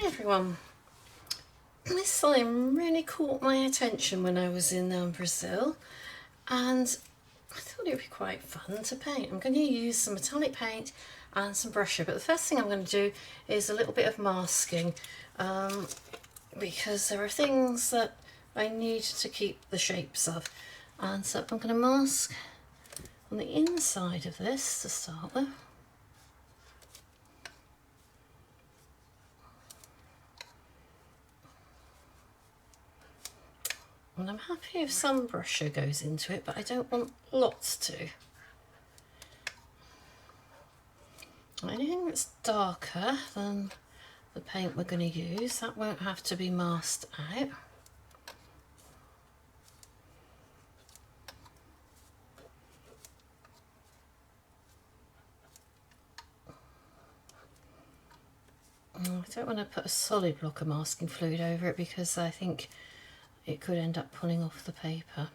Everyone, this slime really caught my attention when I was in Brazil, and I thought it would be quite fun to paint. I'm going to use some metallic paint and some Brusho, but the first thing I'm going to do is a little bit of masking, because there are things that I need to keep the shapes of, and so I'm going to mask on the inside of this to start with. And I'm happy if some Brusho goes into it, but I don't want lots to. Anything that's darker than the paint we're going to use, that won't have to be masked out. I don't want to put a solid block of masking fluid over it because I think it could end up pulling off the paper.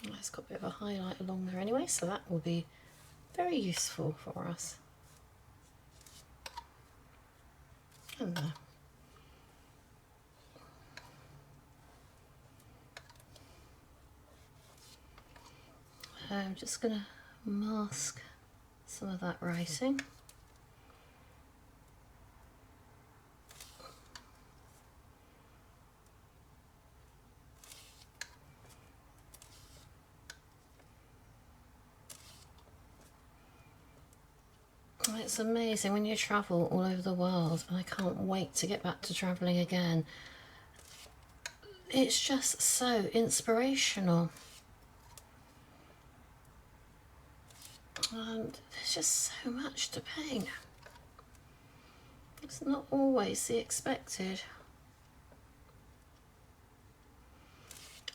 It's got a bit of a highlight along there anyway, so that will be very useful for us. And there. I'm just going to mask some of that writing. It's amazing when you travel all over the world, and I can't wait to get back to travelling again. It's just so inspirational. And there's just so much to paint. It's not always the expected.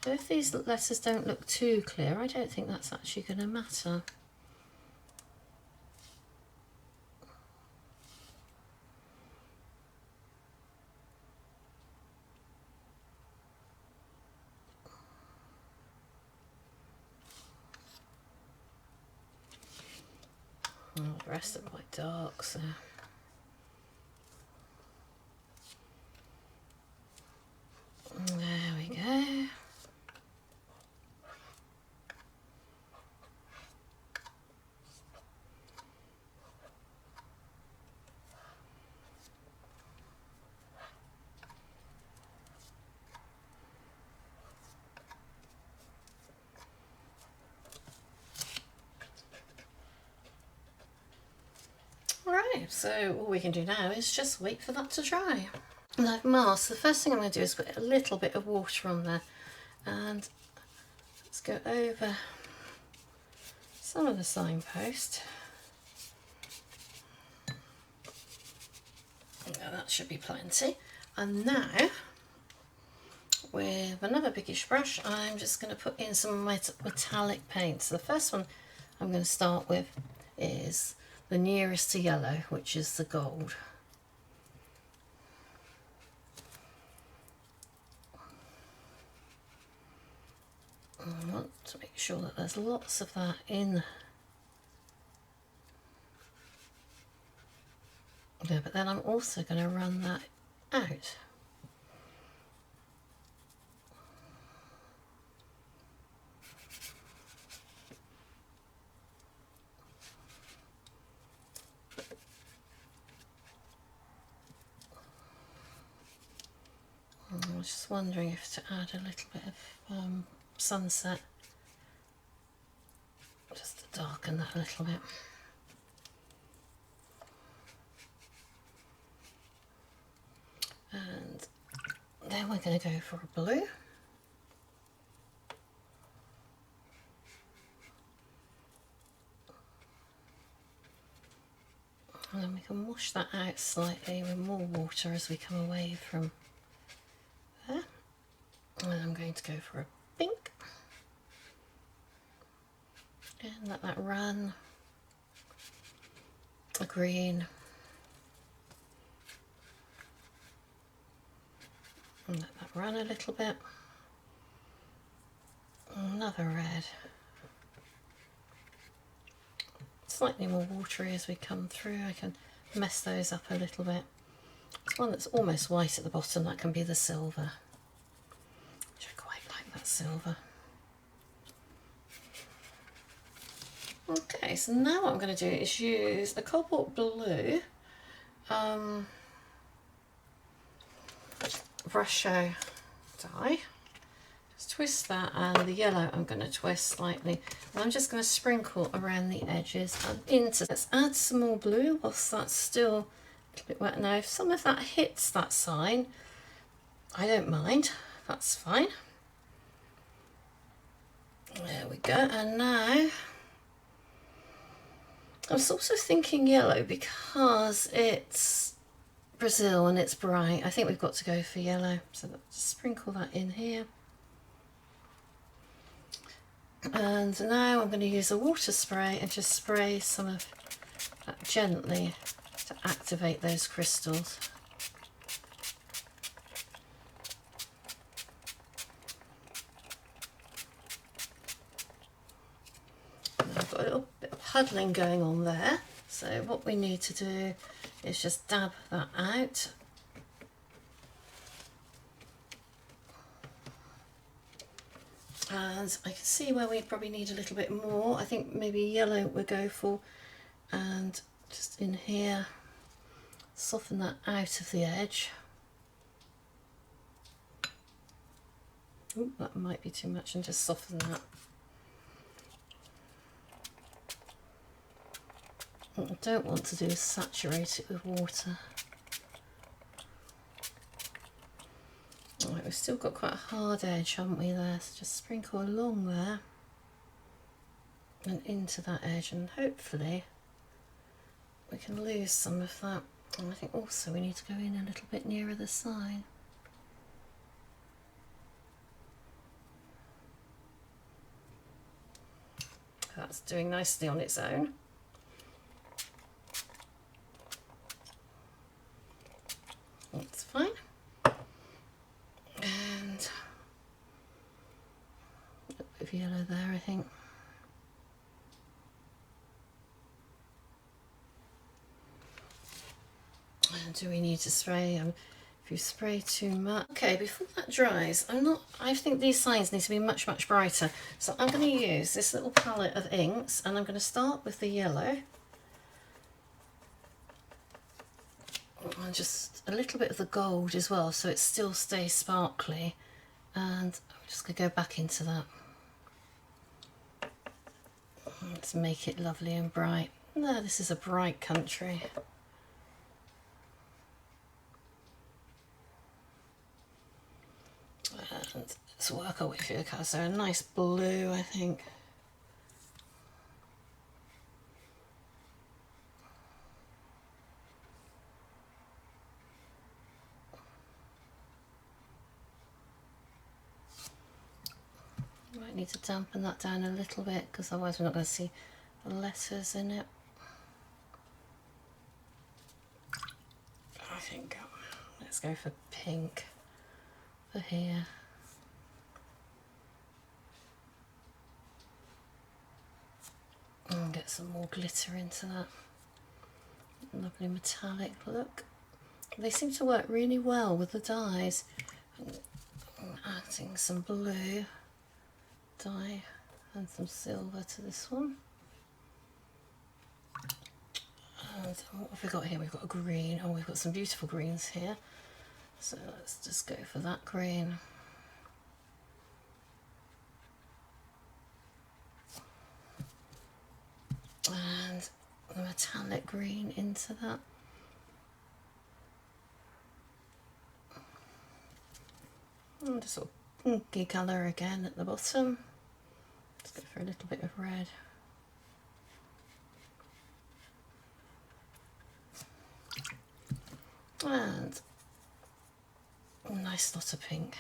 But if these letters don't look too clear, I don't think that's actually going to matter. The rest are quite dark, so there we go. Right, so all we can do now is just wait for that to dry. And I've masked. The first thing I'm going to do is put a little bit of water on there, and let's go over some of the signpost. Now that should be plenty. And now, with another biggish brush, I'm just going to put in some metallic paint. So the first one I'm going to start with is the nearest to yellow, which is the gold. I want to make sure that there's lots of that in there, but then I'm also going to run that out. just wondering if to add a little bit of sunset, just to darken that a little bit. And then we're going to go for a blue. And then we can wash that out slightly with more water as we come away from there. And I'm going to go for a pink. And let that run. A green. And let that run a little bit. Another red. Slightly more watery as we come through. I can mess those up a little bit. There's one that's almost white at the bottom, that can be the silver. Which I quite like that silver. Okay, so now what I'm going to do is use the cobalt blue Brusho dye. Just twist that, and the yellow I'm going to twist slightly. And I'm just going to sprinkle around the edges and into. Let's add some more blue whilst that's still a little bit wet. Now, if some of that hits that sign, I don't mind. That's fine. There we go. And now I was also thinking yellow because it's Brazil and it's bright. I think we've got to go for yellow. So let's sprinkle that in here. And now I'm going to use a water spray and just spray some of that gently to activate those crystals. And I've got a little bit of puddling going on there. So what we need to do is just dab that out. And I can see where we probably need a little bit more. I think maybe yellow we'll go for. And just in here, soften that out of the edge. Ooh, that might be too much, and just soften that. What I don't want to do is saturate it with water. Right, we've still got quite a hard edge, haven't we, there? So just sprinkle along there and into that edge, and hopefully we can lose some of that. And I think also we need to go in a little bit nearer the sign. That's doing nicely on its own. That's fine. And a bit of yellow there, I think. And do we need to spray? If you spray too much. Okay, before that dries, I think these signs need to be much, much brighter. So I'm going to use this little palette of inks, and I'm going to start with the yellow. And just a little bit of the gold as well, so it still stays sparkly. And I'm just going to go back into that. Let's make it lovely and bright. No, this is a bright country. And let's work our way through the colours. So a nice blue, I think. Might need to dampen that down a little bit, because otherwise we're not going to see the letters in it. I think let's go for pink for here. And get some more glitter into that. Lovely metallic look. They seem to work really well with the dyes. I'm adding some blue dye and some silver to this one. And what have we got here? We've got a green. Oh, we've got some beautiful greens here. So let's just go for that green. And the metallic green into that. And just sort of pinky colour again at the bottom. Let's go for a little bit of red. And a nice lot of pink.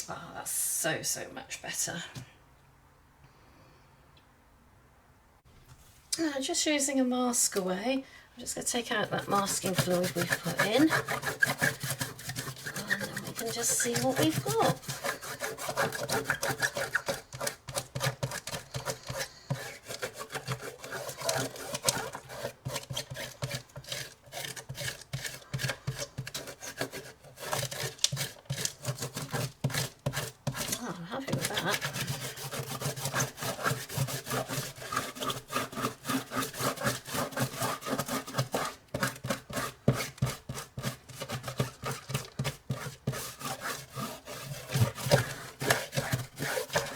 Oh, that's so much better. Now, just using a mask away, I'm just going to take out that masking fluid we've put in, and then we can just see what we've got. Oh, I'm happy with that.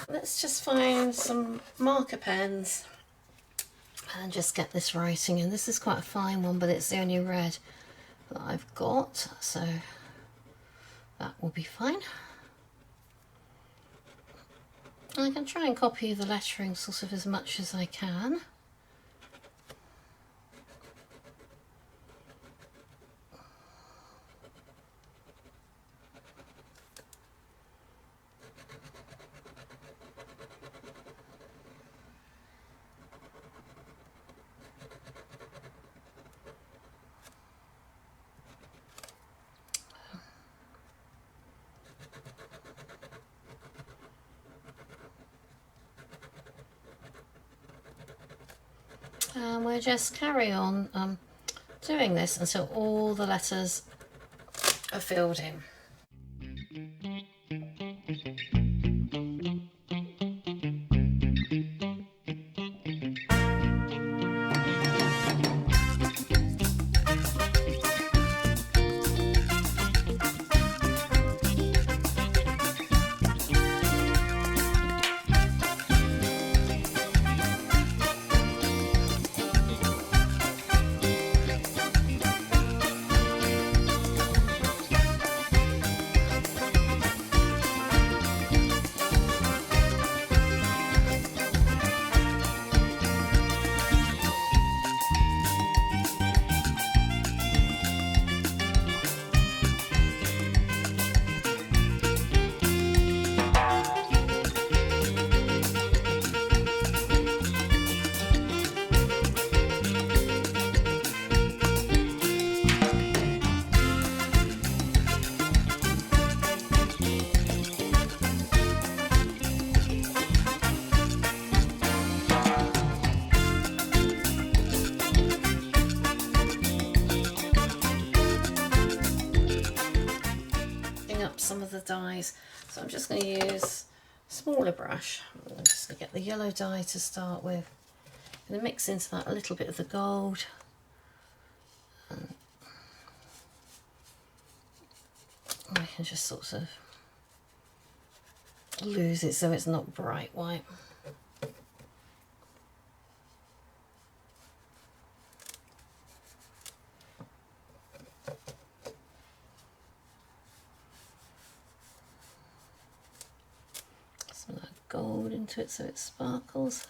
Let's just find some marker pens and just get this writing in. This is quite a fine one, but it's the only red that I've got, so that will be fine. I can try and copy the lettering sort of as much as I can. And we'll just carry on doing this until all the letters are filled in. Some of the dyes, so I'm just going to use a smaller brush. I'm just going to get the yellow dye to start with. I'm going to mix into that a little bit of the gold, and I can just sort of lose it so it's not bright white. Gold into it so it sparkles,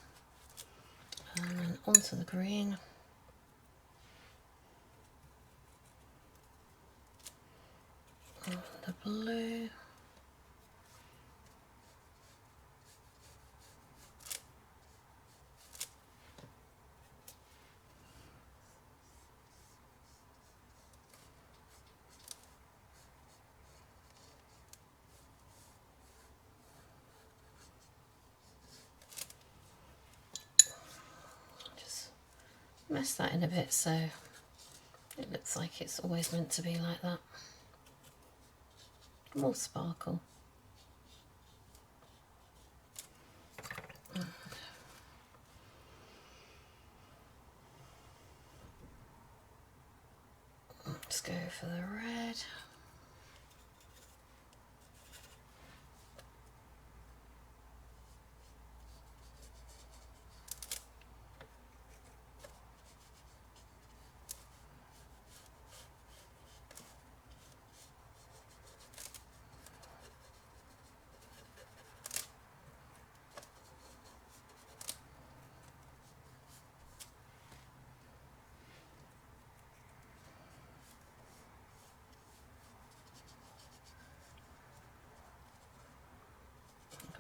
and then onto the green, and the blue, mess that in a bit so it looks like it's always meant to be like that. More sparkle. Let's go for the red.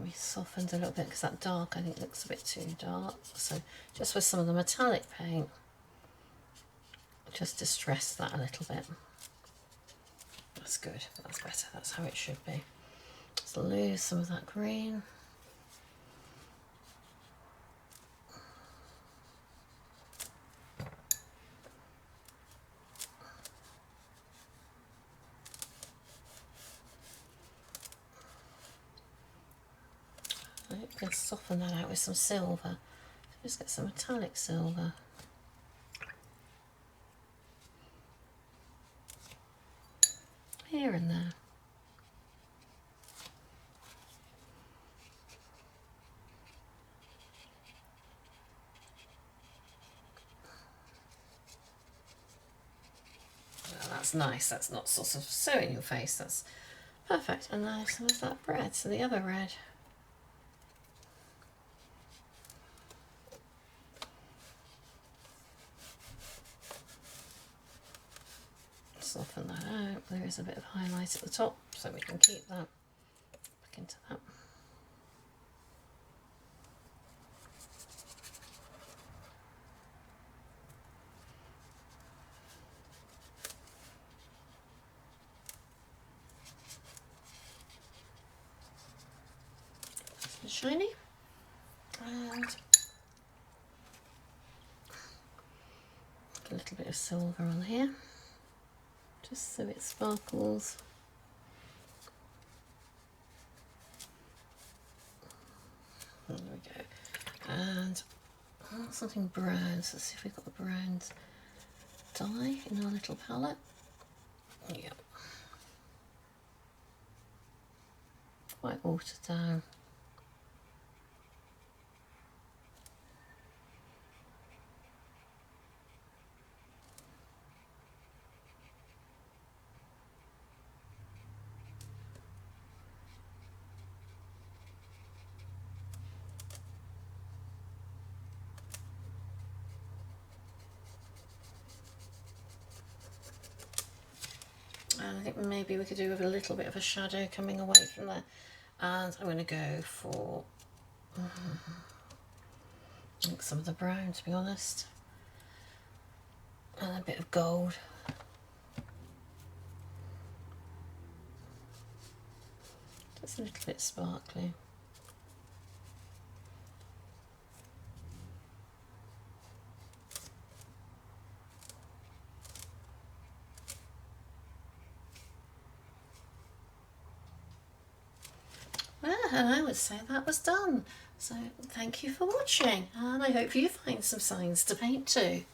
We softened a little bit because that dark I think looks a bit too dark, so just with some of the metallic paint just distress that a little bit. That's good, that's better, that's how it should be. Let's lose some of that green. You can soften that out with some silver. So just get some metallic silver. Here and there. Well, that's nice, that's not sort of so in your face, that's perfect. And now some of that red, so the other red. Soften that out. There is a bit of highlight at the top, so we can keep that back into that. Nice and shiny. And a little bit of silver on here, just so it sparkles. There we go. And something brown, so let's see if we've got the brown dye in our little palette. Yep. Quite watered down. And I think maybe we could do with a little bit of a shadow coming away from there. And I'm going to go for I think some of the brown, to be honest, and a bit of gold. Just a little bit sparkly. Well, and I would say that was done. So thank you for watching, and I hope you find some signs to paint too.